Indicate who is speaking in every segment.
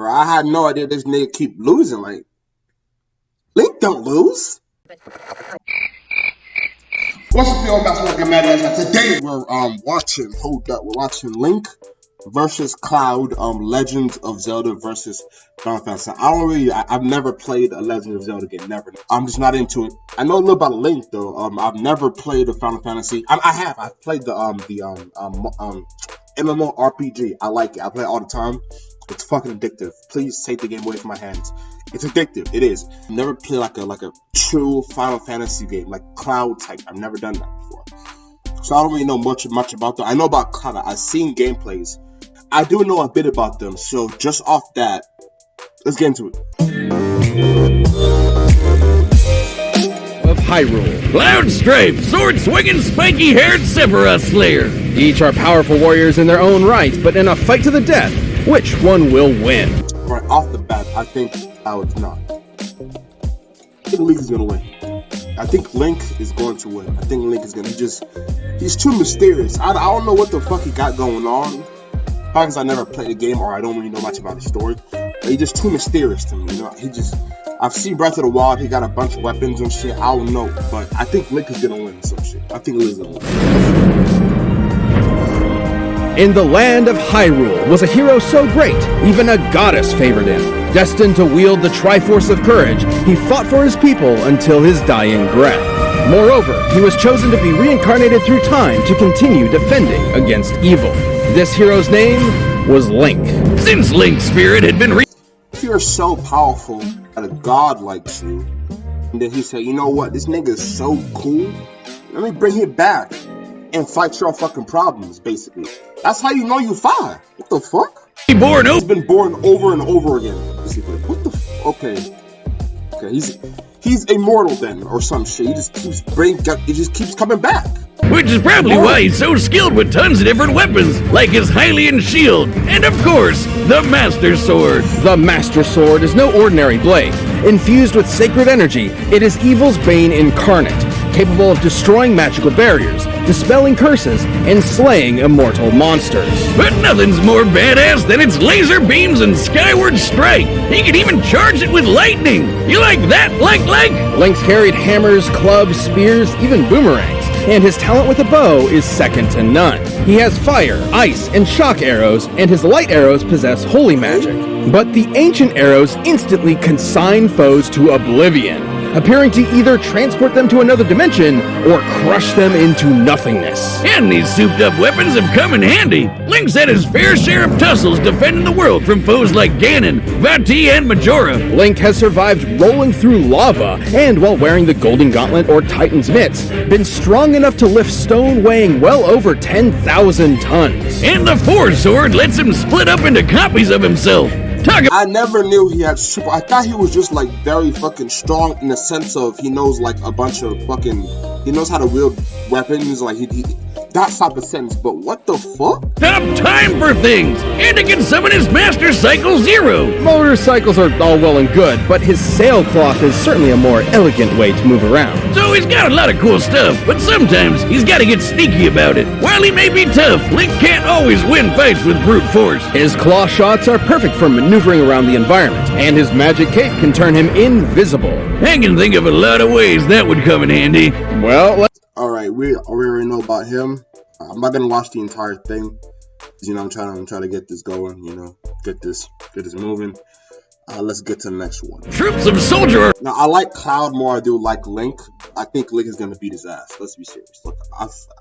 Speaker 1: I had no idea this nigga keep losing. Like, Link don't lose. What's up, y'all? That's what I'm today we're watching Link versus Cloud, Legends of Zelda versus Final Fantasy. I've never played a Legend of Zelda game, never. I'm just not into it. I know a little about Link though. I've never played a Final Fantasy. I've played the MMORPG. I like it. I play it all the time. It's fucking addictive. Please take the game away from my hands. It's addictive. It is. Never played like a true Final Fantasy game, like Cloud type. I've never done that before. So I don't really know much about them. I know about Cloud. I've seen gameplays. I do know a bit about them. So just off that, let's get into it.
Speaker 2: Of Hyrule.
Speaker 3: Cloud Stripe, sword-swinging, spiky-haired Sephiroth Slayer.
Speaker 2: Each are powerful warriors in their own right, but in a fight to the death, which one will win?
Speaker 1: Right off the bat, I think Cloud's not. I think Link is gonna win. I think Link is going to win. I think Link is gonna. He's too mysterious. I don't know what the fuck he got going on. Probably because I never played the game or I don't really know much about the story. But he's just too mysterious to me. You know, I've seen Breath of the Wild. He got a bunch of weapons and shit. I don't know, but I think Link is gonna win some shit. I think Link is gonna win.
Speaker 2: In the land of Hyrule was a hero so great, even a goddess favored him. Destined to wield the Triforce of Courage, he fought for his people until his dying breath. Moreover, he was chosen to be reincarnated through time to continue defending against evil. This hero's name was Link.
Speaker 3: Since Link's spirit had been
Speaker 1: If you're so powerful that a god likes you, and then he said, you know what, this nigga is so cool, let me bring him back and fight your fucking problems, basically. That's how you know you fire. What the fuck? He's been born over and over again, basically. What the okay, he's immortal then, or some shit. He just keeps coming back.
Speaker 3: Which is probably why he's so skilled with tons of different weapons, like his Hylian shield, and of course, the Master Sword.
Speaker 2: The Master Sword is no ordinary blade. Infused with sacred energy, it is evil's bane incarnate, capable of destroying magical barriers, dispelling curses, and slaying immortal monsters.
Speaker 3: But nothing's more badass than its laser beams and skyward strike. He can even charge it with lightning. You like that, Link?
Speaker 2: Link's carried hammers, clubs, spears, even boomerangs, and his talent with a bow is second to none. He has fire, ice, and shock arrows, and his light arrows possess holy magic. But the ancient arrows instantly consign foes to oblivion, appearing to either transport them to another dimension or crush them into nothingness.
Speaker 3: And these souped-up weapons have come in handy. Link's had his fair share of tussles defending the world from foes like Ganon, Vati, and Majora.
Speaker 2: Link has survived rolling through lava, and while wearing the Golden Gauntlet or Titan's Mitts, been strong enough to lift stone weighing well over 10,000 tons.
Speaker 3: And the Force Sword lets him split up into copies of himself.
Speaker 1: I never knew he had super. I thought he was just like very fucking strong in the sense of he knows like a bunch of fucking. He knows how to wield weapons. Like that type of sense. But what the fuck?
Speaker 3: Top time for things, and he can summon his Master Cycle Zero.
Speaker 2: Motorcycles are all well and good, but his sailcloth is certainly a more elegant way to move around.
Speaker 3: So he's got a lot of cool stuff, but sometimes he's got to get sneaky about it. While he may be tough, Link can't always win fights with brute force.
Speaker 2: His claw shots are perfect for maneuvering around the environment, and his magic cape can turn him invisible.
Speaker 3: I can think of a lot of ways that would come in handy.
Speaker 2: Well,
Speaker 1: alright, we already know about him. I'm not gonna watch the entire thing. You know, I'm trying to get this going, you know, get this moving. Let's get to the next one.
Speaker 3: Troops of soldier.
Speaker 1: Now, I like Cloud more. I do like Link. I think Link is gonna beat his ass. Let's be serious. Look,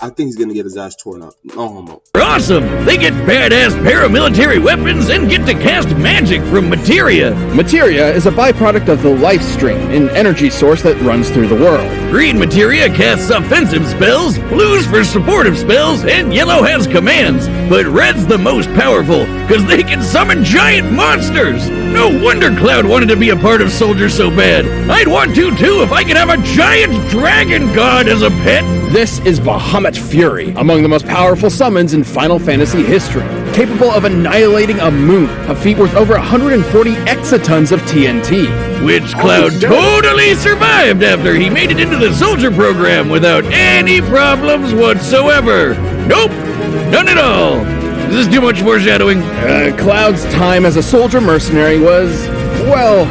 Speaker 1: I think he's gonna get his ass torn up. No homo.
Speaker 3: Awesome! They get badass paramilitary weapons and get to cast magic from materia.
Speaker 2: Materia is a byproduct of the life stream, an energy source that runs through the world.
Speaker 3: Green materia casts offensive spells, blue's for supportive spells, and yellow has commands. But red's the most powerful, because they can summon giant monsters. No wonder Cloud wanted to be a part of Soldier so bad. I'd want to too if I could have a giant dragon god as a pet.
Speaker 2: This is Bahamut Fury, among the most powerful summons in Final Fantasy history. Capable of annihilating a moon, a feat worth over 140 exatons of TNT.
Speaker 3: Which Cloud totally survived after he made it into the soldier program without any problems whatsoever. Nope, none at all. Is this too much foreshadowing?
Speaker 2: Cloud's time as a soldier mercenary was, well,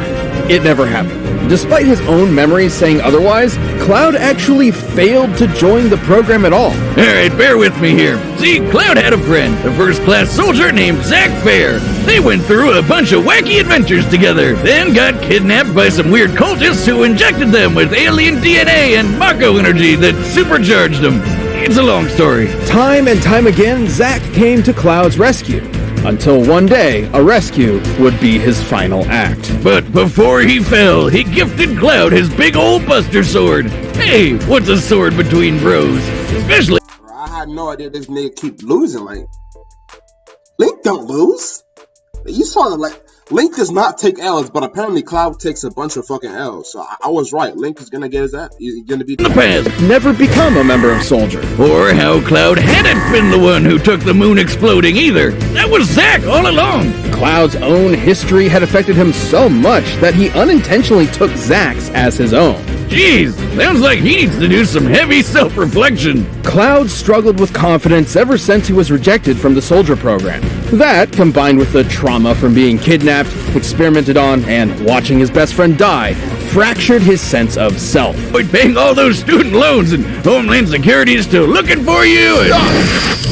Speaker 2: it never happened. Despite his own memories saying otherwise, Cloud actually failed to join the program at all.
Speaker 3: Alright, bear with me here. See, Cloud had a friend, a first-class soldier named Zack Fair. They went through a bunch of wacky adventures together, then got kidnapped by some weird cultists who injected them with alien DNA and Mako energy that supercharged them. It's a long story.
Speaker 2: Time and time again, Zack came to Cloud's rescue. Until one day, a rescue would be his final act.
Speaker 3: But before he fell, he gifted Cloud his big old Buster Sword. Hey, what's a sword between bros? Especially...
Speaker 1: I had no idea this nigga keep losing. Like, Link don't lose. You saw that, like, Link does not take L's, but apparently Cloud takes a bunch of fucking L's. So I was right. Link is gonna get his ass. He's gonna be
Speaker 3: in the past.
Speaker 2: Never become a member of Soldier.
Speaker 3: Or how Cloud hadn't been the one who took the moon exploding either. That was Zack all along.
Speaker 2: Cloud's own history had affected him so much that he unintentionally took Zack's as his own.
Speaker 3: Jeez, sounds like he needs to do some heavy self-reflection.
Speaker 2: Cloud struggled with confidence ever since he was rejected from the Soldier program. That, combined with the trauma from being kidnapped, experimented on, and watching his best friend die, fractured his sense of self.
Speaker 3: But paying all those student loans and Homeland Security is still looking for you and...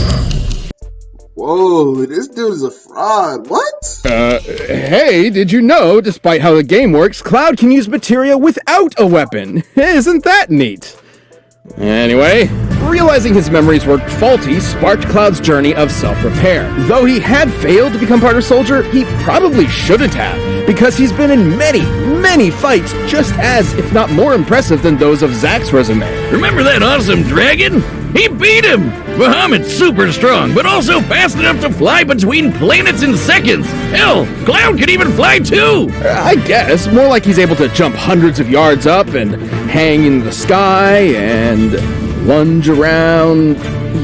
Speaker 1: Whoa, this dude is a fraud. What?
Speaker 2: Hey, did you know, despite how the game works, Cloud can use materia without a weapon? Isn't that neat? Anyway, realizing his memories were faulty sparked Cloud's journey of self-repair. Though he had failed to become part of Soldier, he probably shouldn't have, because he's been in many fights just as, if not more impressive than those of Zack's resume.
Speaker 3: Remember that awesome dragon? He beat him! Bahamut's super strong, but also fast enough to fly between planets in seconds. Hell, Cloud could even fly too!
Speaker 2: I guess. More like he's able to jump hundreds of yards up and hang in the sky and lunge around.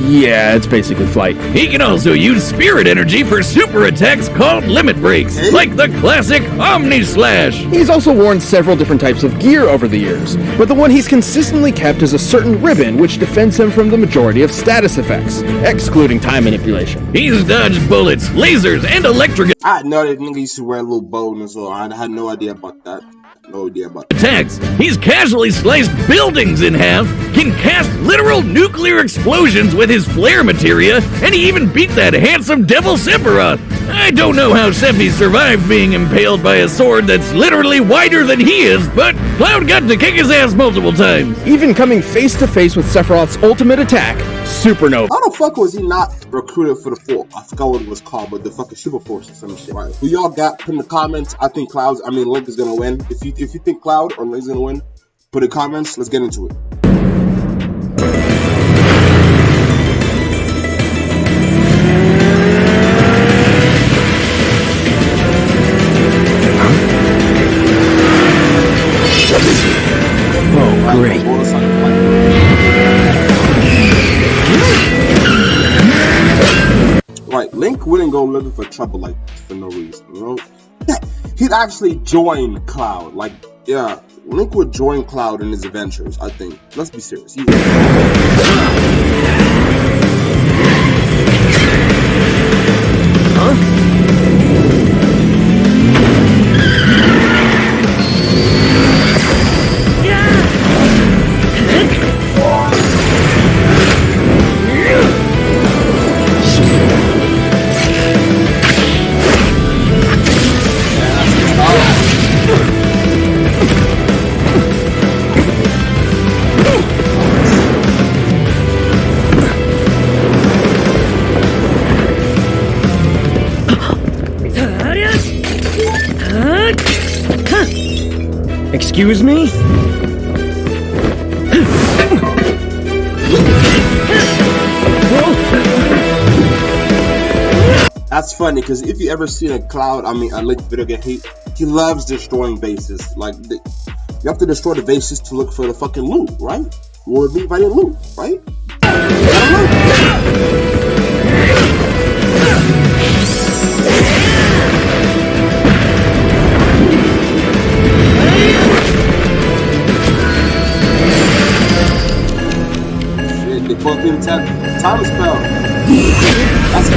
Speaker 2: Yeah, it's basically flight.
Speaker 3: He can also use spirit energy for super attacks called limit breaks, like the classic Omni Slash.
Speaker 2: He's also worn several different types of gear over the years, but the one he's consistently kept is a certain ribbon which defends him from the majority of status effects, excluding time manipulation.
Speaker 3: He's dodged bullets, lasers, and electric
Speaker 1: I had no idea nigga used to wear a little bow as well. I had no idea about that. No idea about that.
Speaker 3: attacks. He's casually sliced buildings in half, can cast literal nuclear explosions with his flare materia, and he even beat that handsome devil Sephiroth. I don't know how Sephi survived being impaled by a sword that's literally wider than he is, but Cloud got to kick his ass multiple times.
Speaker 2: Even coming face to face with Sephiroth's ultimate attack, Supernova.
Speaker 1: How the fuck was he not recruited for the Force? I forgot what it was called, but the fucking Super Force or some shit. Right. Who y'all got? Put in the comments. I think Link is gonna win. If you think Cloud or Link's gonna win, put in the comments. Let's get into it.
Speaker 2: Oh, great.
Speaker 1: Right, Link wouldn't go looking for trouble like for no reason, you know? He'd actually join Cloud. Like, yeah, Link would join Cloud in his adventures, I think. Let's be serious. He would.
Speaker 2: Excuse me?
Speaker 1: That's funny, because if you ever seen a Link video game, he loves destroying bases. Like, you have to destroy the bases to look for the fucking loot, right? Or meet by the loot, right? Shit, they both need time spell. That's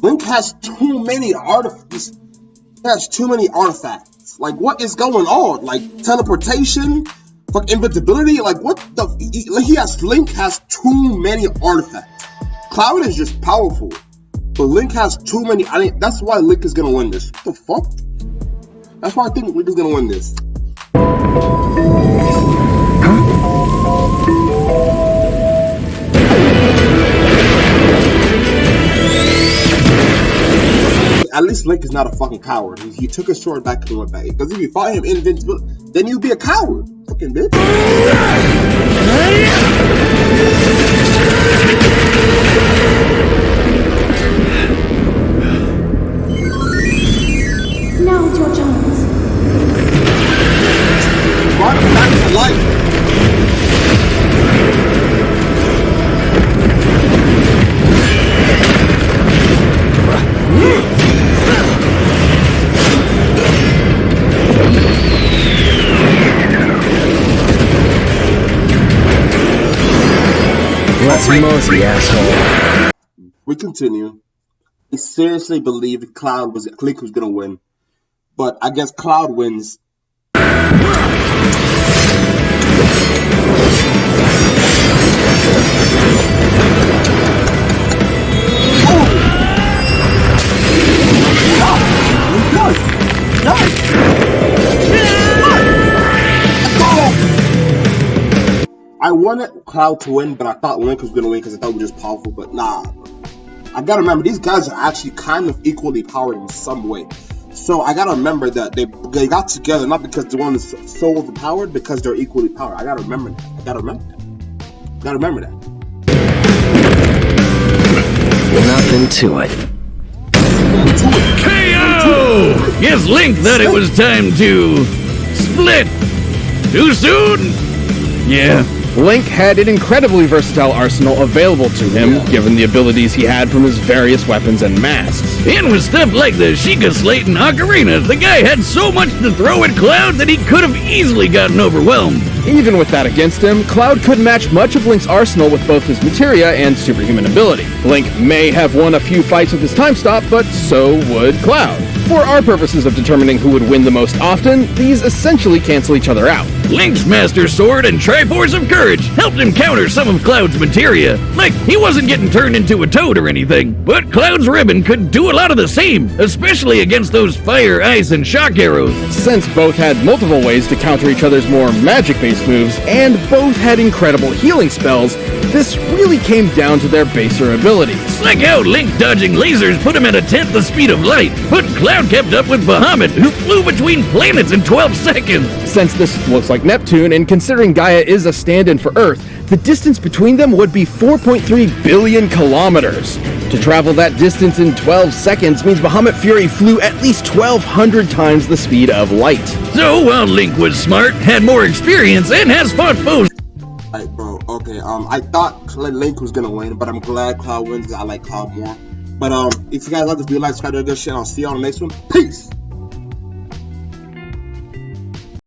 Speaker 1: Link has too many artifacts. He has too many artifacts. Like, what is going on? Like, teleportation? Fuck, invincibility? Like, what the? Link has too many artifacts. Cloud is just powerful. But Link has too many. That's why Link is gonna win this. What the fuck? That's why I think Link is gonna win this. At least Link is not a fucking coward. He took his sword back and went back. Because if you fought him invincible, then you'd be a coward. Fucking bitch.
Speaker 4: Now it's your chance.
Speaker 1: Brought him back to life.
Speaker 5: Let's mosey, asshole.
Speaker 1: We continue. I seriously believe Link was gonna win, but I guess Cloud wins. I wanted Cloud to win, but I thought Link was gonna win because I thought he was just powerful. But nah, I gotta remember these guys are actually kind of equally powered in some way. So I gotta remember that they got together not because the one is so overpowered, because they're equally powered. I gotta remember that.
Speaker 5: Nothing to it.
Speaker 3: KO! Yes, Link thought it was time to split. Too soon? Yeah.
Speaker 2: Link had an incredibly versatile arsenal available to him, given the abilities he had from his various weapons and masks.
Speaker 3: And with stuff like the Sheikah Slate and Ocarina, the guy had so much to throw at Cloud that he could have easily gotten overwhelmed.
Speaker 2: Even with that against him, Cloud could match much of Link's arsenal with both his materia and superhuman ability. Link may have won a few fights with his time stop, but so would Cloud. For our purposes of determining who would win the most often, these essentially cancel each other out.
Speaker 3: Link's Master Sword and Triforce of Courage helped him counter some of Cloud's materia. Like, he wasn't getting turned into a toad or anything, but Cloud's ribbon could do a lot of the same, especially against those fire, ice, and shock arrows.
Speaker 2: Since both had multiple ways to counter each other's more magic-based moves, and both had incredible healing spells, this really came down to their baser abilities.
Speaker 3: Like how Link dodging lasers put him at 1/10 the speed of light, but Cloud kept up with Bahamut, who flew between planets in 12 seconds.
Speaker 2: Since this looks like Neptune, and considering Gaia is a stand-in for Earth, the distance between them would be 4.3 billion kilometers. To travel that distance in 12 seconds means Bahamut Fury flew at least 1,200 times the speed of light.
Speaker 3: So while Link was smart, had more experience, and has fought foes.
Speaker 1: Alright, bro. Okay. I thought Link was gonna win, but I'm glad Cloud wins. I like Cloud more. But if you guys like this, do like, subscribe to this shit. I'll see you on the next one. Peace.